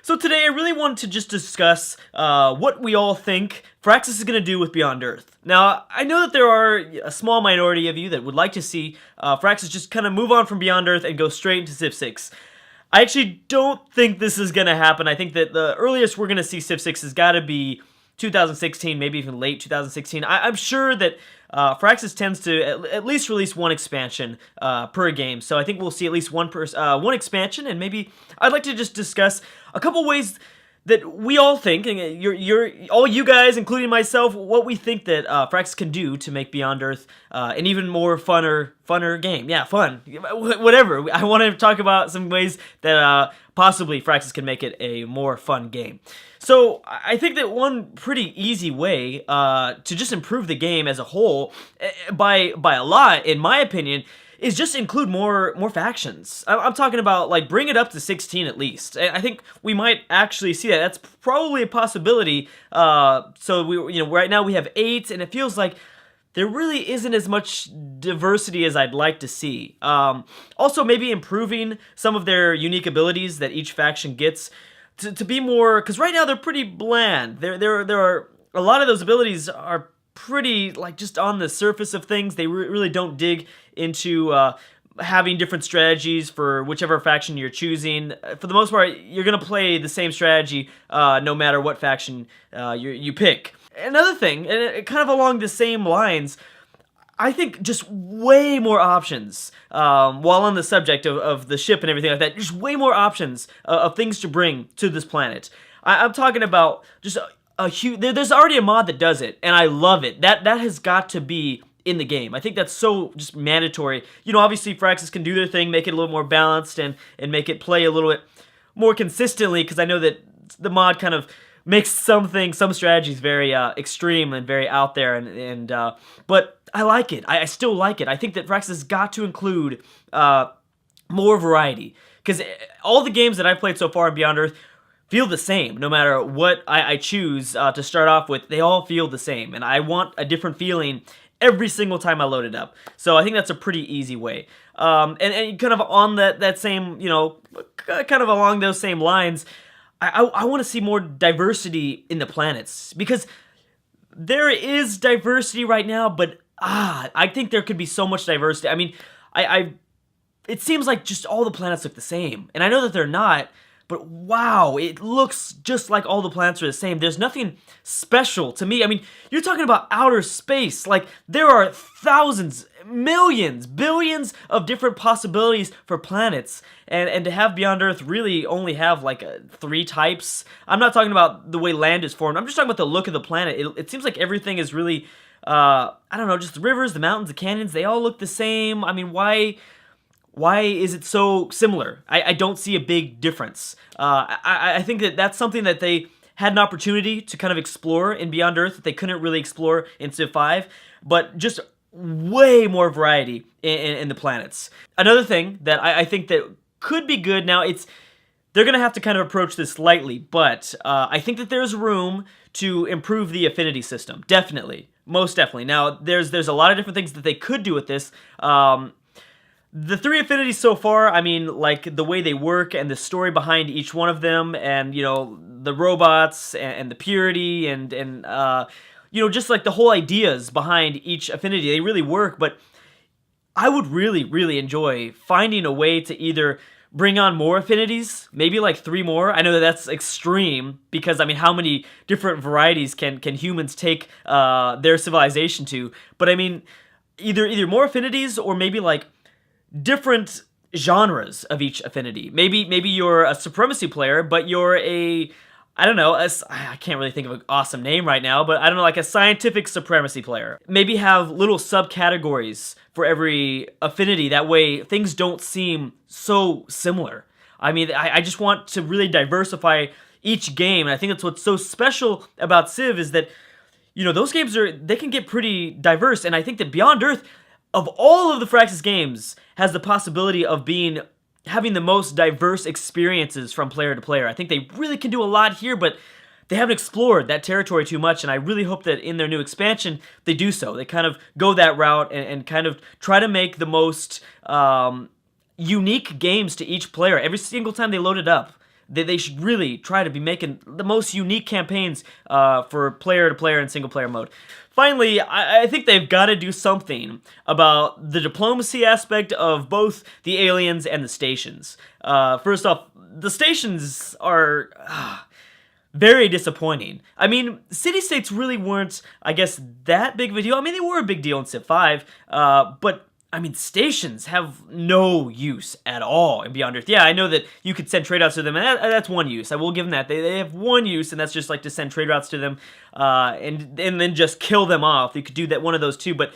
So today I really wanted to just discuss what we all think Firaxis is going to do with Beyond Earth. Now, I know that there are a small minority of you that would like to see Firaxis just kind of move on from Beyond Earth and go straight into Civ 6. I actually don't think this is going to happen. I think that the earliest we're going to see Civ 6 has got to be 2016, maybe even late 2016. I'm sure that Firaxis tends to at least release one expansion per game, so I think we'll see at least one expansion, and maybe I'd like to just discuss a couple ways that we all think, and all you guys, including myself, what we think that Firaxis can do to make Beyond Earth an even more funner game. Yeah, fun, whatever. I want to talk about some ways that possibly Firaxis can make it a more fun game. So I think that one pretty easy way to just improve the game as a whole, by a lot, in my opinion, is just include more factions. I'm talking about, like, bring it up to 16 at least. I think we might actually see that. That's probably a possibility. So right now we have 8, and it feels like there really isn't as much diversity as I'd like to see. Also, maybe improving some of their unique abilities that each faction gets to be more, because right now they're pretty bland. There are a lot of those abilities are pretty, like, just on the surface of things. They really don't dig into having different strategies for whichever faction you're choosing. For the most part, you're gonna play the same strategy no matter what faction you pick. Another thing, and kind of along the same lines, I think just way more options, while on the subject of the ship and everything like that, just way more options of things to bring to this planet. I'm talking about just a huge, there's already a mod that does it, and I love it. That has got to be in the game. I think that's so just mandatory. You know, obviously Firaxis can do their thing, make it a little more balanced, and make it play a little bit more consistently, because I know that the mod kind of makes some strategies very extreme and very out there, but I like it. I still like it. I think that Firaxis has got to include more variety, because all the games that I've played so far in Beyond Earth feel the same. No matter what I choose to start off with, they all feel the same, and I want a different feeling every single time I load it up. So I think that's a pretty easy way. And kind of on that same, kind of along those same lines, I want to see more diversity in the planets, because there is diversity right now, but I think there could be so much diversity. I mean, it seems like just all the planets look the same, and I know that they're not, but wow, it looks just like all the planets are the same. There's nothing special to me. I mean, you're talking about outer space. Like, there are thousands, millions, billions of different possibilities for planets. And to have Beyond Earth really only have, like, 3 types. I'm not talking about the way land is formed. I'm just talking about the look of the planet. It seems like everything is really, I don't know, just the rivers, the mountains, the canyons, they all look the same. I mean, why is it so similar? I don't see a big difference. I think that that's something that they had an opportunity to kind of explore in Beyond Earth that they couldn't really explore in Civ 5, but just way more variety in the planets. Another thing that I think that could be good, now they're going to have to kind of approach this lightly, but I think that there's room to improve the affinity system. Definitely. Most definitely. Now, there's a lot of different things that they could do with this. The 3 affinities so far, I mean, like, the way they work and the story behind each one of them, and, the robots and the purity and just like the whole ideas behind each affinity, they really work. But I would really, really enjoy finding a way to either bring on more affinities, maybe like 3 more. I know that that's extreme, because, I mean, how many different varieties can humans take their civilization to? But I mean, either more affinities, or maybe like different genres of each affinity. Maybe you're a supremacy player, but you're I don't know, I can't really think of an awesome name right now, but I don't know, like a scientific supremacy player. Maybe have little subcategories for every affinity. That way things don't seem so similar. I mean, I just want to really diversify each game, and I think that's what's so special about Civ, is that, those games they can get pretty diverse, and I think that Beyond Earth, of all of the Firaxis games, has the possibility of having the most diverse experiences from player to player. I think they really can do a lot here, but they haven't explored that territory too much, and I really hope that in their new expansion, they do so. They kind of go that route and kind of try to make the most unique games to each player every single time they load it up. they should really try to be making the most unique campaigns for player-to-player and single-player mode. Finally, I think they've got to do something about the diplomacy aspect of both the aliens and the stations. First off, the stations are very disappointing. I mean, city-states really weren't, I guess, that big of a deal. I mean, they were a big deal in Civ 5, but I mean, stations have no use at all in Beyond Earth. Yeah, I know that you could send trade routes to them, and that's one use. I will give them that. They have one use, and that's just like to send trade routes to them, and then just kill them off. You could do that, one of those too, but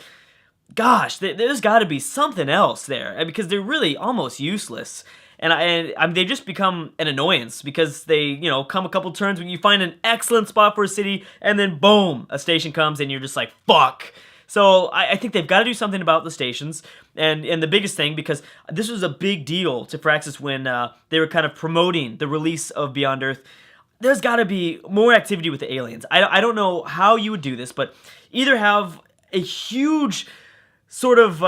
gosh, there's got to be something else there, because they're really almost useless. And I mean, they just become an annoyance because they, you know, come a couple turns when you find an excellent spot for a city, and then boom, a station comes, and you're just like, fuck. So I think they've got to do something about the stations, and the biggest thing, because this was a big deal to Firaxis when they were kind of promoting the release of Beyond Earth. There's got to be more activity with the aliens. I don't know how you would do this, but either have a huge sort of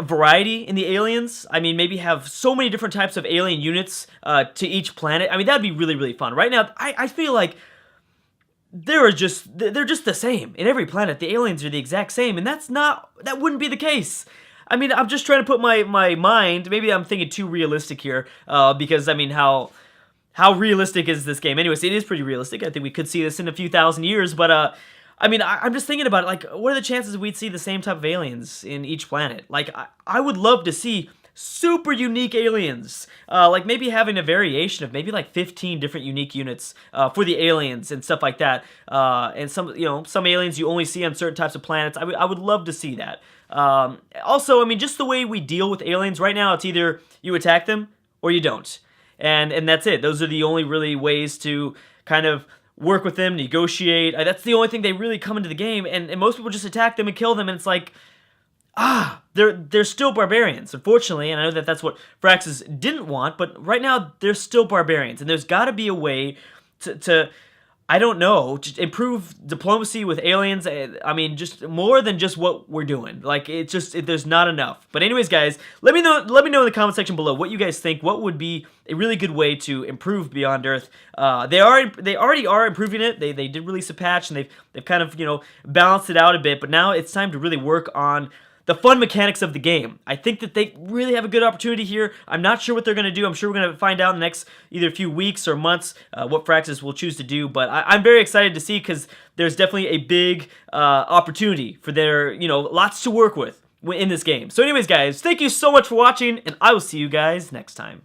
variety in the aliens. I mean, maybe have so many different types of alien units to each planet. I mean, that'd be really, really fun. Right now, I feel like they're just the same in every planet. The aliens are the exact same, and that wouldn't be the case. I mean, I'm just trying to put my mind, maybe I'm thinking too realistic here, because I mean, how realistic is this game? Anyways, it is pretty realistic. I think we could see this in a few thousand years, but I mean, I'm just thinking about it, like, what are the chances we'd see the same type of aliens in each planet? Like, I would love to see super unique aliens, like maybe having a variation of maybe like 15 different unique units for the aliens and stuff like that, and some aliens you only see on certain types of planets. I would love to see that. Also, I mean, just the way we deal with aliens right now, it's either you attack them or you don't, and that's it. Those are the only really ways to kind of work with them, negotiate. That's the only thing they really come into the game, and most people just attack them and kill them, and it's like, they're still barbarians, unfortunately, and I know that that's what Firaxis didn't want, but right now, they're still barbarians, and there's got to be a way to I don't know, to improve diplomacy with aliens. I mean, just more than just what we're doing. Like, there's not enough. But anyways, guys, let me know in the comment section below what you guys think. What would be a really good way to improve Beyond Earth? They already are improving it. They did release a patch, and they've kind of, you know, balanced it out a bit, but now it's time to really work on the fun mechanics of the game. I think that they really have a good opportunity here. I'm not sure what they're going to do. I'm sure we're going to find out in the next either few weeks or months what Firaxis will choose to do. But I'm very excited to see, because there's definitely a big opportunity for their, you know, lots to work with in this game. So anyways, guys, thank you so much for watching, and I will see you guys next time.